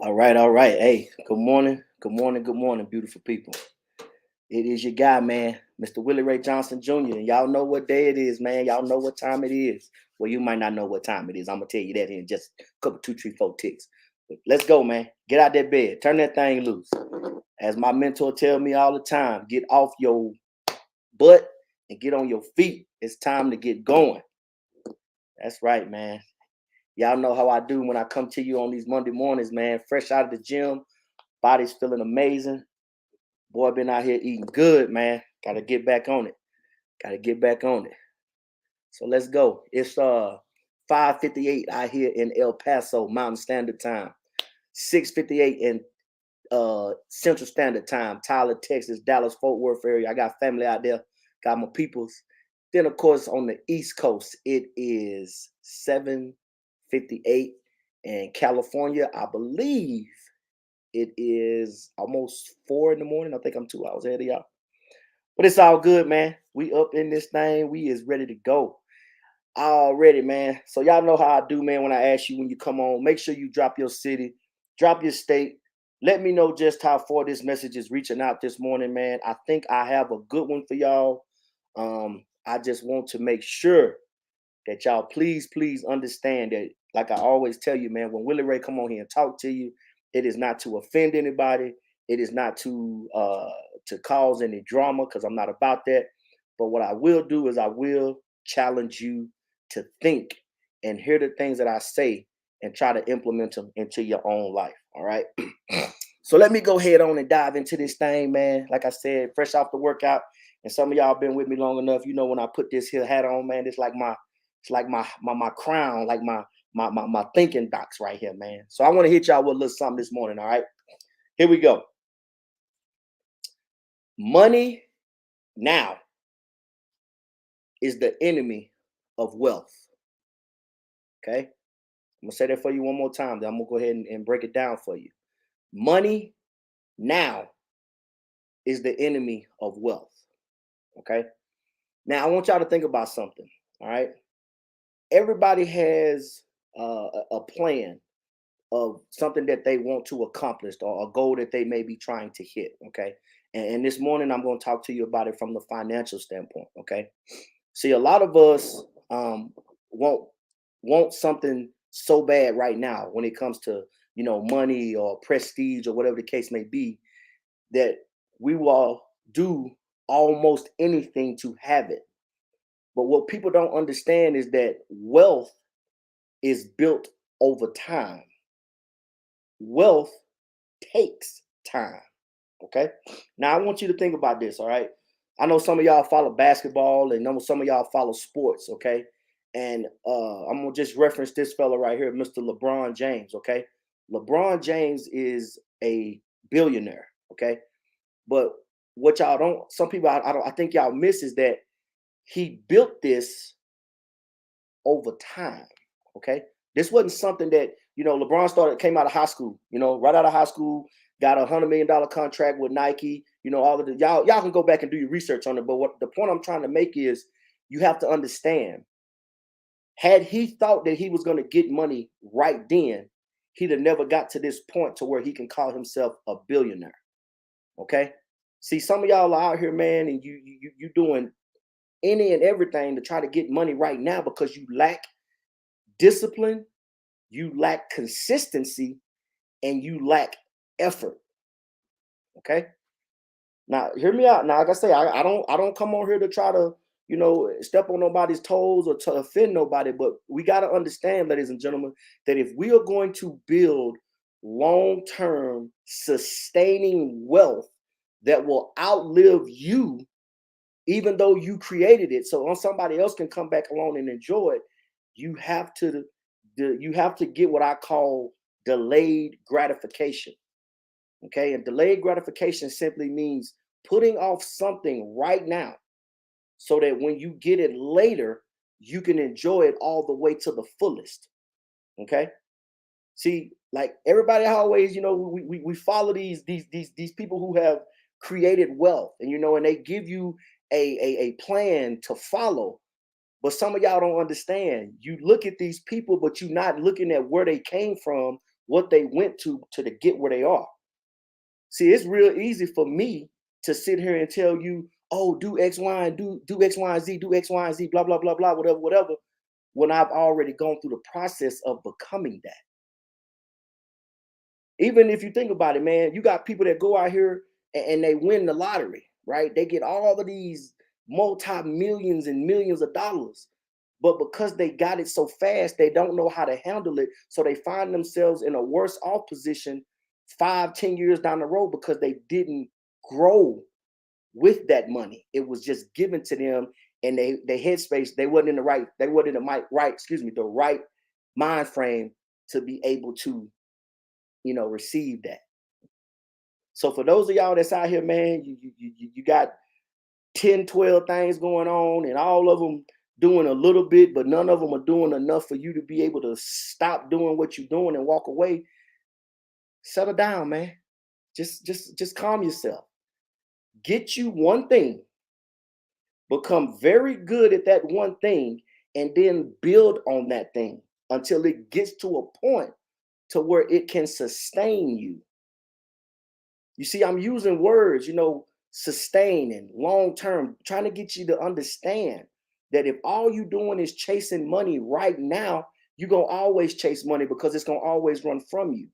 All right, all right. Hey, good morning, good morning, good morning, beautiful people. It is your guy, man, Mr. Willie Ray Johnson Jr. And y'all know what day it is, man. Y'all know what time it is. Well, you might not know what time it is. I'm gonna tell you that in just a couple, two, three, four ticks. But let's go, man. Get out that bed, turn that thing loose. As my mentor tell me all the time, get off your butt and get on your feet. It's time to get going. That's right, man. Y'all know how I do when I come to you on these Monday mornings, man. Fresh out of the gym, body's feeling amazing. Boy, been out here eating good, man. Gotta get back on it. Gotta get back on it. So let's go. It's 5:58 out here in El Paso Mountain Standard Time. 6:58 in Central Standard Time. Tyler, Texas, Dallas, Fort Worth area. I got family out there. Got my peoples. Then of course on the East Coast, it is 7:58 in California. I believe it is almost 4 in the morning. I think I'm 2 hours ahead of y'all. But it's all good, man. We up in this thing. We is ready to go already, man. So y'all know how I do, man. When I ask you when you come on, make sure you drop your city, drop your state. Let me know just how far this message is reaching out this morning, man. I think I have a good one for y'all. I just want to make sure that y'all please understand that, like I always tell you, man, when Willie Ray come on here and talk to you, it is not to offend anybody. It is not to cause any drama because I'm not about that. But what I will do is I will challenge you to think and hear the things that I say and try to implement them into your own life. All right. So let me go ahead on and dive into this thing, man. Like I said, fresh off the workout, and some of y'all been with me long enough. You know, when I put this here hat on, man, it's like my crown, like my thinking box right here, man. So I want to hit y'all with a little something this morning. All right, here we go. Money now is the enemy of wealth. Okay, I'm gonna say that for you one more time. Then I'm gonna go ahead and break it down for you. Money now is the enemy of wealth. Okay. Now I want y'all to think about something. All right. Everybody has a plan of something that they want to accomplish or a goal that they may be trying to hit. Okay. And this morning I'm going to talk to you about it from the financial standpoint. Okay. See, a lot of us want something so bad right now when it comes to money or prestige or whatever the case may be, that we will do almost anything to have it. But what people don't understand is that wealth is built over time. Wealth takes time. Okay. Now I want you to think about this. All right. I know some of y'all follow basketball and know some of y'all follow sports. Okay. And I'm gonna just reference this fella right here, Mr. LeBron James. Okay. LeBron James is a billionaire. Okay. But what y'all don't, some people I think y'all miss is that he built this over time. Okay. This wasn't something that, LeBron came out of high school, right out of high school, got $100 million contract with Nike, all of the y'all can go back and do your research on it. But what the point I'm trying to make is you have to understand, had he thought that he was going to get money right then, he'd have never got to this point to where he can call himself a billionaire. Okay. See, some of y'all are out here, man, and you doing any and everything to try to get money right now because you lack discipline, you lack consistency, and you lack effort. Okay. Now, hear me out. Now, like I say, I don't come on here to try to, step on nobody's toes or to offend nobody, but we got to understand, ladies and gentlemen, that if we are going to build long-term sustaining wealth that will outlive you, even though you created it, so on somebody else can come back along and enjoy it, you have to you have to get what I call delayed gratification. Okay, and delayed gratification simply means putting off something right now so that when you get it later, you can enjoy it all the way to the fullest. Okay. See, like everybody always, we follow these people who have created wealth, and and they give you a plan to follow. But some of y'all don't understand. You look at these people, but you're not looking at where they came from what they went to get where they are. See, it's real easy for me to sit here and tell you, oh, do X, Y, and do X, Y, and Z, do X, Y, and Z, blah, blah, blah, blah, whatever, whatever, when I've already gone through the process of becoming that. Even if you think about it, man, you got people that go out here and they win the lottery, right? They get all of these multi-millions and millions of dollars. But because they got it so fast, they don't know how to handle it. So they find themselves in a worse off position 5, 10 years down the road because they didn't grow with that money. It was just given to them, and they headspace, they wasn't in the right, the right mind frame to be able to, receive that. So for those of y'all that's out here, man, you got 10, 12 things going on, and all of them doing a little bit, but none of them are doing enough for you to be able to stop doing what you're doing and walk away. Settle down, man. Just calm yourself. Get you one thing, become very good at that one thing, and then build on that thing until it gets to a point to where it can sustain you. You see, I'm using words, sustain and long term, trying to get you to understand that if all you're doing is chasing money right now, you're going to always chase money because it's going to always run from you.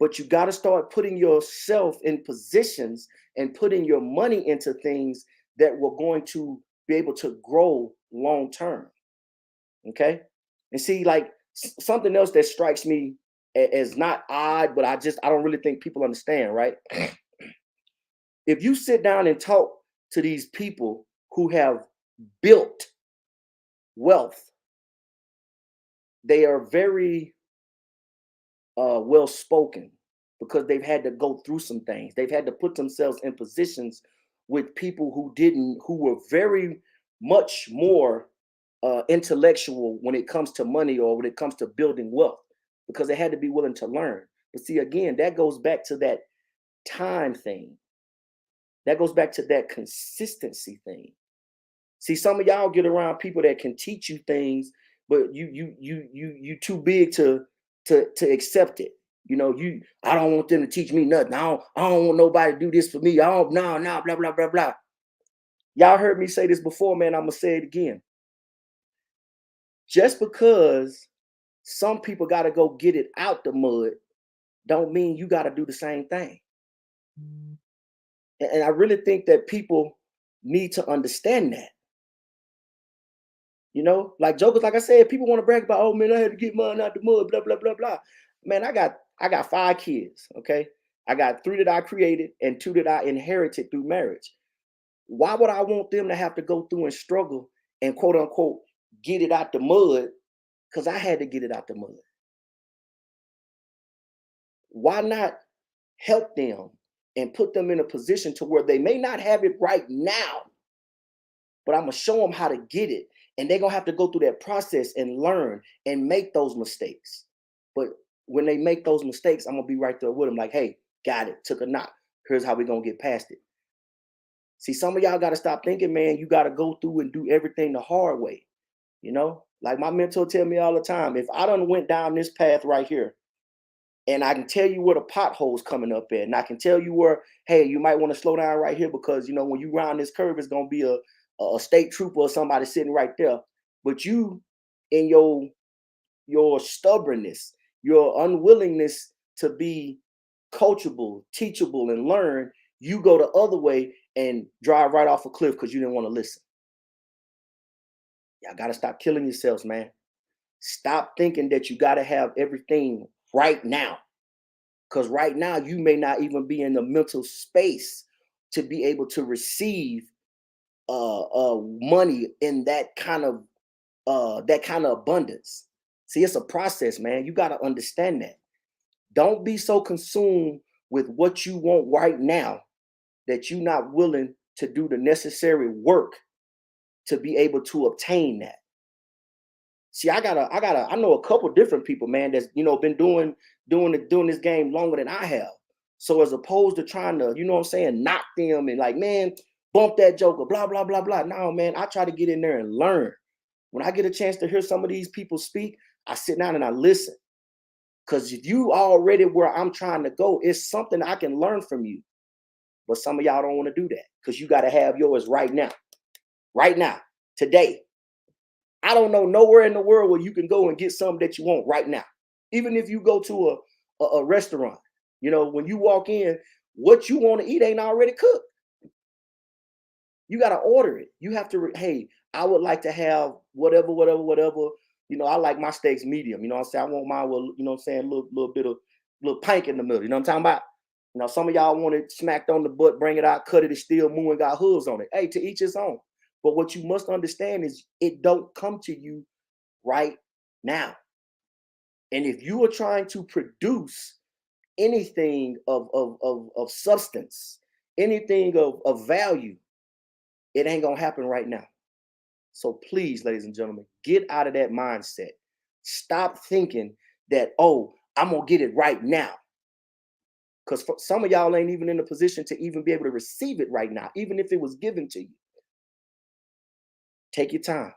But you got to start putting yourself in positions and putting your money into things that were going to be able to grow long term. Okay. And see, like something else that strikes me as not odd, but I don't really think people understand, right? If you sit down and talk to these people who have built wealth, they are very well spoken because they've had to go through some things. They've had to put themselves in positions with people who were very much more intellectual when it comes to money or when it comes to building wealth, because they had to be willing to learn. But see, again, that goes back to that time thing. That goes back to that consistency thing. See, some of y'all get around people that can teach you things, but you too big to accept it. I don't want them to teach me nothing. I don't want nobody to do this for me. No, blah, blah, blah, blah. Y'all heard me say this before, man. I'm gonna say it again. Just because some people got to go get it out the mud, don't mean you got to do the same thing. And I really think that people need to understand that. Like jokers, like I said, people want to brag about, oh man, I had to get mine out the mud, blah, blah, blah, blah. Man, I got 5 kids, okay? I got 3 that I created and 2 that I inherited through marriage. Why would I want them to have to go through and struggle and quote unquote get it out the mud? Because I had to get it out the mud. Why not help them and put them in a position to where they may not have it right now, but I'm going to show them how to get it. And they're going to have to go through that process and learn and make those mistakes. But when they make those mistakes, I'm going to be right there with them like, hey, got it, took a knock. Here's how we're going to get past it. See, some of y'all got to stop thinking, man, you got to go through and do everything the hard way. Like my mentor tell me all the time, if I done went down this path right here, and I can tell you where the potholes coming up at, and I can tell you where, hey, you might want to slow down right here because, when you round this curve, it's going to be a state trooper or somebody sitting right there. But you, in your stubbornness, your unwillingness to be coachable, teachable, and learn, you go the other way and drive right off a cliff because you didn't want to listen. Y'all got to stop killing yourselves, man. Stop thinking that you got to have everything right now. Because right now, you may not even be in the mental space to be able to receive money in that kind of abundance. See, it's a process, man. You got to understand that. Don't be so consumed with what you want right now that you're not willing to do the necessary work to be able to obtain that. See, I know a couple different people, man, that's been doing this game longer than I have. So as opposed to trying to, knock them and like, man, bump that joker, blah, blah, blah, blah. No, man, I try to get in there and learn. When I get a chance to hear some of these people speak, I sit down and I listen. Because if you already where I'm trying to go, it's something I can learn from you. But some of y'all don't want to do that because you got to have yours right now. Right now, today. I don't know nowhere in the world where you can go and get something that you want right now. Even if you go to a restaurant, you know, when you walk in, what you want to eat ain't already cooked. You got to order it. You have to, hey, I would like to have whatever. You know, I like my steaks medium. You know what I'm saying? I want mine with, you know what I'm saying, a little bit of little pink in the middle. You know what I'm talking about? You know, some of y'all want it smacked on the butt, bring it out, cut it, it's still moo and got hooves on it. Hey, to each his own. But what you must understand is it don't come to you right now. And if you are trying to produce anything of substance, anything of value, it ain't gonna happen right now. So please, ladies and gentlemen, get out of that mindset. Stop thinking that, oh, I'm gonna get it right now. Because some of y'all ain't even in a position to even be able to receive it right now, even if it was given to you. Take your time,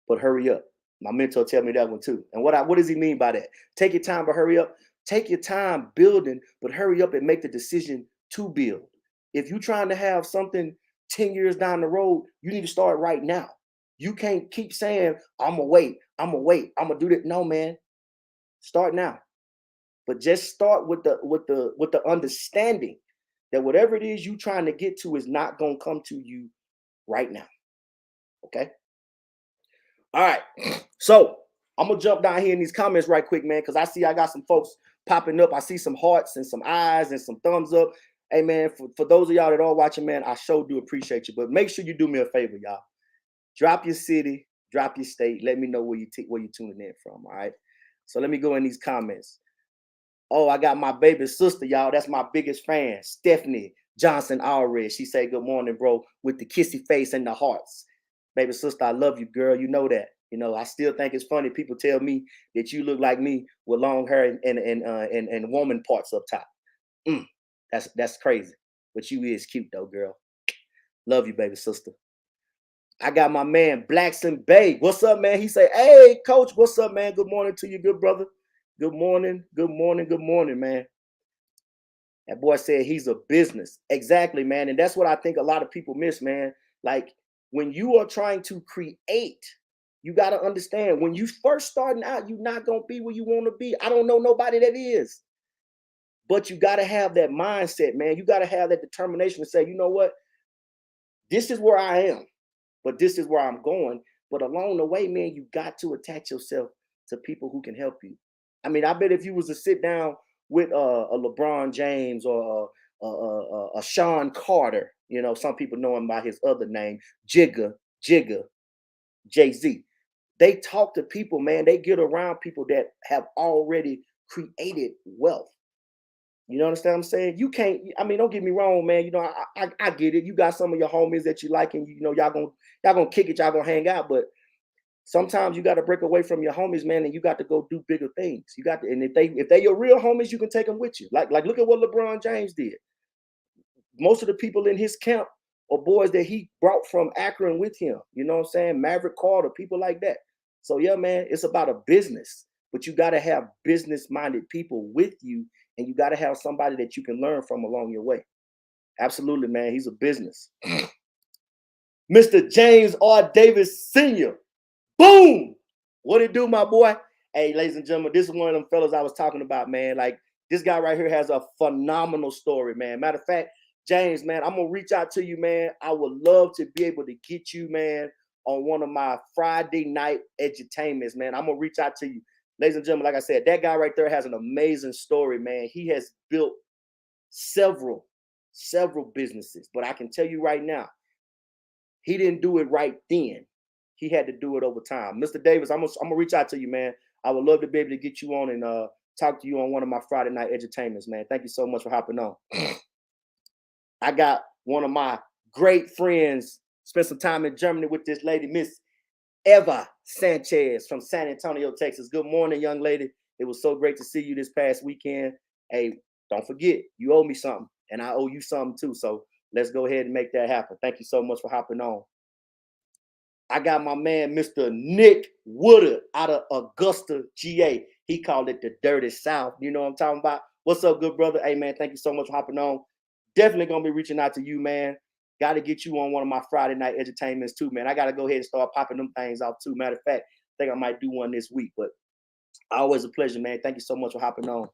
but hurry up. My mentor tell me that one too. And what does he mean by that? Take your time, but hurry up. Take your time building, but hurry up and make the decision to build. If you're trying to have something 10 years down the road, you need to start right now. You can't keep saying, I'm gonna wait, I'm gonna do that. No, man. Start now. But just start with the understanding that whatever it is you're trying to get to is not gonna come to you right now. Okay. All right. So I'm gonna jump down here in these comments right quick, man, because I see I got some folks popping up. I see some hearts and some eyes and some thumbs up. Hey, man, for those of y'all that are watching, man, I sure do appreciate you. But make sure you do me a favor, y'all. Drop your city, drop your state. Let me know where you're tuning in from. All right. So let me go in these comments. Oh, I got my baby sister, y'all. That's my biggest fan, Stephanie Johnson Allred. She say, good morning, bro, with the kissy face and the hearts. Baby sister, I love you, girl. You know that. You know, I still think it's funny. People tell me that you look like me with long hair and woman parts up top. That's crazy. But you is cute though, girl. Love you, baby sister. I got my man Blackson Bay. What's up, man? He say, hey, coach, what's up, man? Good morning to you, good brother. Good morning, man. That boy said he's a business. Exactly, man. And that's what I think a lot of people miss, man. Like when you are trying to create, you got to understand when you first starting out, you're not going to be where you want to be. I don't know nobody that is. But you got to have that mindset, man. You got to have that determination to say, you know what? This is where I am, but this is where I'm going. But along the way, man, you got to attach yourself to people who can help you. I mean, I bet if you was to sit down with a LeBron James or a Sean Carter, you know, some people know him by his other name, Jigga, Jay-Z. They talk to people, man. They get around people that have already created wealth. You know understand what I'm saying? You can't, I mean, don't get me wrong, man. You know, I get it. You got some of your homies that you like, and you know, y'all gonna kick it, y'all gonna hang out, but sometimes you got to break away from your homies, man, and you got to go do bigger things. You got to, and if they your real homies, you can take them with you. Like look at what LeBron James did. Most of the people in his camp are boys that he brought from Akron with him. You know what I'm saying? Maverick Carter, people like that. So yeah, man, it's about a business, but you got to have business-minded people with you, and you got to have somebody that you can learn from along your way. Absolutely, man. He's a business. Mr. James R. Davis Sr. Boom! What it do, my boy? Hey, ladies and gentlemen, this is one of them fellas I was talking about, man. Like, this guy right here has a phenomenal story, man. Matter of fact, James, man, I'm going to reach out to you, man. I would love to be able to get you, man, on one of my Friday night edutainments, man. I'm going to reach out to you. Ladies and gentlemen, like I said, that guy right there has an amazing story, man. He has built several businesses, but I can tell you right now, he didn't do it right then. He had to do it over time. Mr. Davis, I'm gonna reach out to you, man. I would love to be able to get you on and talk to you on one of my Friday night edutainments, man. Thank you so much for hopping on. I got one of my great friends, spent some time in Germany with this lady, Miss Eva Sanchez from San Antonio, Texas. Good morning, young lady. It was so great to see you this past weekend. Hey, don't forget, you owe me something, and I owe you something too. So let's go ahead and make that happen. Thank you so much for hopping on. I got my man, Mr. Nick Woodard out of Augusta, GA. He called it the Dirty South. You know what I'm talking about? What's up, good brother? Hey, man, thank you so much for hopping on. Definitely going to be reaching out to you, man. Got to get you on one of my Friday night entertainments too, man. I got to go ahead and start popping them things off too. Matter of fact, I think I might do one this week, but always a pleasure, man. Thank you so much for hopping on.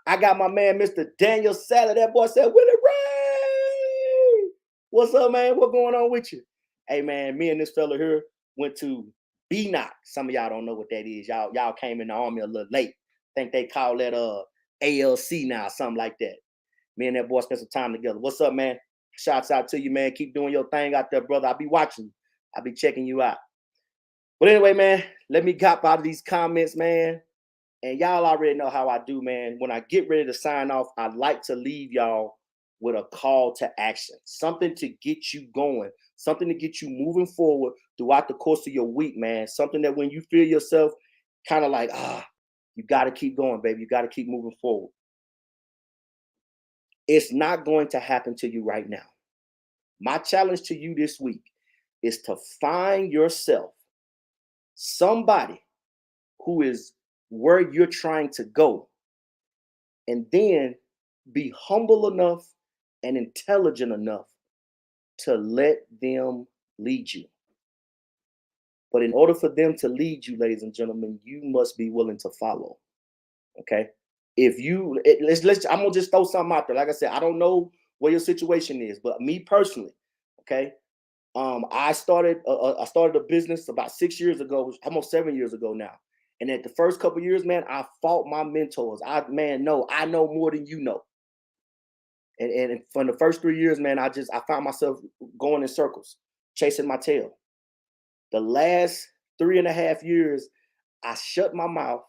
I got my man, Mr. Daniel Salad. That boy said, Willie Ray. What's up, man? What's going on with you? Hey, man, me and this fella here went to BNOC. Some of y'all don't know what that is. Y'all came in the army a little late. Think they call that ALC now, something like that. Me and that boy spent some time together. What's up, man? Shouts out to you, man. Keep doing your thing out there, brother. I'll be watching you. I'll be checking you out. But anyway, man, let me hop out of these comments, man. And y'all already know how I do, man. When I get ready to sign off, I like to leave y'all with a call to action, something to get you going, something to get you moving forward throughout the course of your week, man. Something that when you feel yourself kind of like, you got to keep going, baby. You got to keep moving forward. It's not going to happen to you right now. My challenge to you this week is to find yourself somebody who is where you're trying to go, and then be humble enough and intelligent enough to let them lead you. But in order for them to lead you, ladies and gentlemen, you must be willing to follow. Okay? If you I'm gonna just throw something out there. Like I said, I don't know what your situation is, but me personally, okay. I started a business about 6 years ago, almost 7 years ago now. And at the first couple of years, man, I fought my mentors. I know more than you know. And for the first 3 years, man, I found myself going in circles, chasing my tail. The last 3.5 years, I shut my mouth,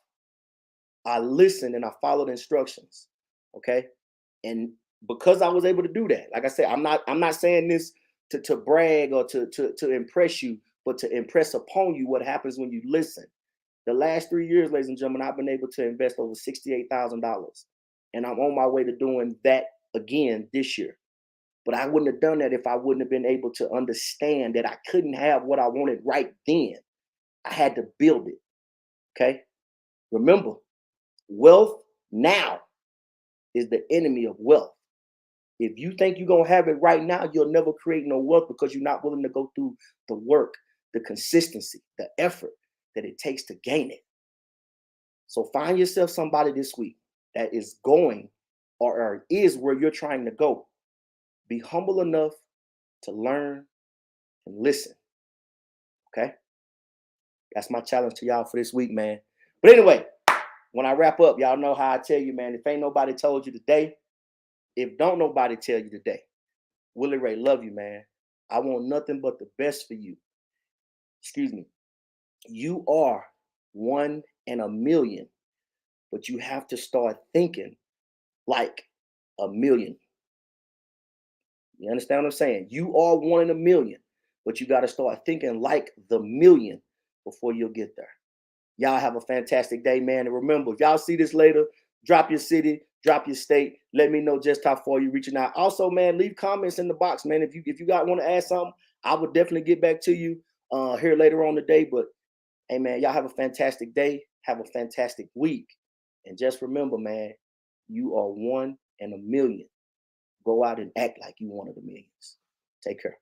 I listened, and I followed instructions. Okay. And because I was able to do that, like I said, I'm not saying this to brag or to impress you, but to impress upon you what happens when you listen. The last 3 years, ladies and gentlemen, I've been able to invest over $68,000. And I'm on my way to doing that again this year. But I wouldn't have done that if I wouldn't have been able to understand that I couldn't have what I wanted right then. I had to build it. Okay. Remember, wealth now is the enemy of wealth. If you think you're going to have it right now, you'll never create no wealth because you're not willing to go through the work, the consistency, the effort that it takes to gain it. So find yourself somebody this week that is going or is where you're trying to go. Be humble enough to learn and listen. Okay? That's my challenge to y'all for this week, man. But anyway, when I wrap up, y'all know how I tell you, man, if ain't nobody told you today, if don't nobody tell you today, Willie Ray, love you, man. I want nothing but the best for you. Excuse me. You are 1 in a million, but you have to start thinking like a million. You understand what I'm saying? You are 1 in a million, but you got to start thinking like the million before you'll get there. Y'all have a fantastic day, man. And remember, if y'all see this later, drop your city, drop your state. Let me know just how far you're reaching out. Also, man, leave comments in the box, man. If you want to add something, I would definitely get back to you here later on today. But hey, man, y'all have a fantastic day. Have a fantastic week. And just remember, man, you are 1 in a million. Go out and act like you one of the millions. Take care.